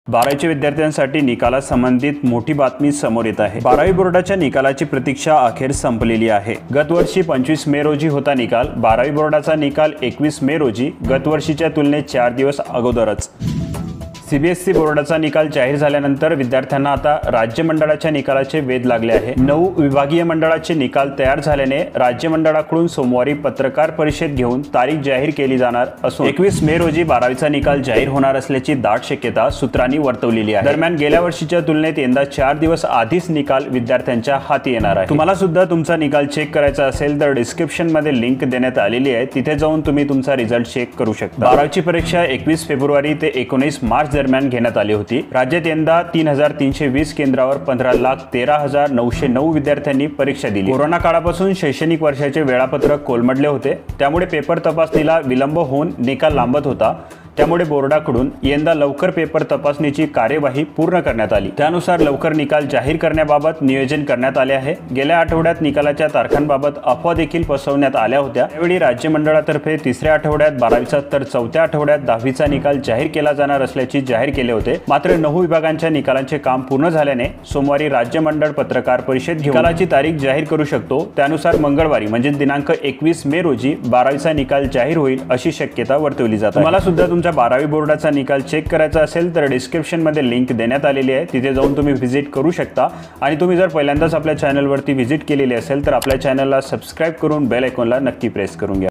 12वीच्या विद्यार्थ्यांसाठी निकाला संबंधित मोठी बातमी समोर येत आहे। 12वी बोर्डाच्या निकालाची प्रतीक्षा अखेर संपलेली आहे। गतवर्षी 25 मे रोजी होता निकाल। 12वी बोर्डाचा निकाल 21 मे रोजी गतवर्षीच्या तुलनेत 4 दिवस अगोदरच। सीबीएसई बोर्डाचा निकाल जाहीर झाल्यानंतर विद्यार्थ्यांना आता राज्य मंडळाच्या निकालाचे वेध लागले आहे। 9 विभागीय मंडळाचे निकाल तयार झाल्याने राज्य मंडळाकडून सोमवारी पत्रकार परिषद घेऊन तारीख जाहीर केली जाणार असून 21 मे रोजी 12वीचा निकाल जाहीर होणार असल्याची दाट शक्यता सूत्रांनी वर्तवलेली आहे। दरम्यान गेल्या वर्षीच्या तुलनेत यंदा 4 दिवस आधीच निकाल विद्यार्थ्यांच्या हाती येणार आहे। तुम्हाला सुद्धा तुमचा निकाल चेक करायचा असेल तर डिस्क्रिप्शन मध्ये लिंक देण्यात आलेली आहे, तिथे जाऊन तुम्ही तुमचा रिझल्ट चेक करू शकता। 12वीची परीक्षा 21 फेब्रुवारी ते 19 मार्च दरम्यान घेण्यात आली होती। राज्यात यंदा 3320 केंद्रावर 15,13,909 विद्यार्थ्यांनी परीक्षा दिली। कोरोना काळापासून शैक्षणिक वर्षाचे वेळापत्रक कोलमडले होते, त्यामुळे पेपर तपासणीला विलंब होऊन निकाल लांबत होता। त्यामुळे बोर्डाकडून यंदा लवकर पेपर तपासणीची कार्यवाही पूर्ण करण्यात आली। त्यानुसार लवकर निकाल जाहीर करण्याबाबत नियोजन करण्यात आले आहे। गेल्या आठवड्यात निकालाच्या तारखांबाबत अफवा देखील पसरवण्यात आल्या होत्या। त्यावेळी राज्य मंडळातर्फे 3ऱ्या आठवड्यात 12वीचा तर 4थ्या आठवड्यात 10वीचा निकाल जाहीर केला जाणार असल्याचे जाहीर केले होते। मात्र 9 विभागांच्या निकालांचे काम पूर्ण झाल्याने सोमवारी राज्य मंडळ पत्रकार परिषद घेऊन निकालाची तारीख जाहीर करू शकतो। त्यानुसार मंगळवारी म्हणजे दिनांक 21 मे रोजी 12वीचा निकाल जाहीर होईल अशी शक्यता वर्तवली जात आहे। मला सुद्धा तुमच्या 12वी बोर्डाचा निकाल चेक करायचा असेल तर डिस्क्रिप्शन मध्ये लिंक देण्यात आलेली आहे, तिथे जाऊन तुम्ही व्हिजिट करू शकता। आणि तुम्ही जर पहिल्यांदाच आपल्या चॅनलवरती व्हिजिट केलेली असेल तर आपल्या चॅनलला सबस्क्राइब करून बेल आयकॉनला नक्की प्रेस करून घ्या।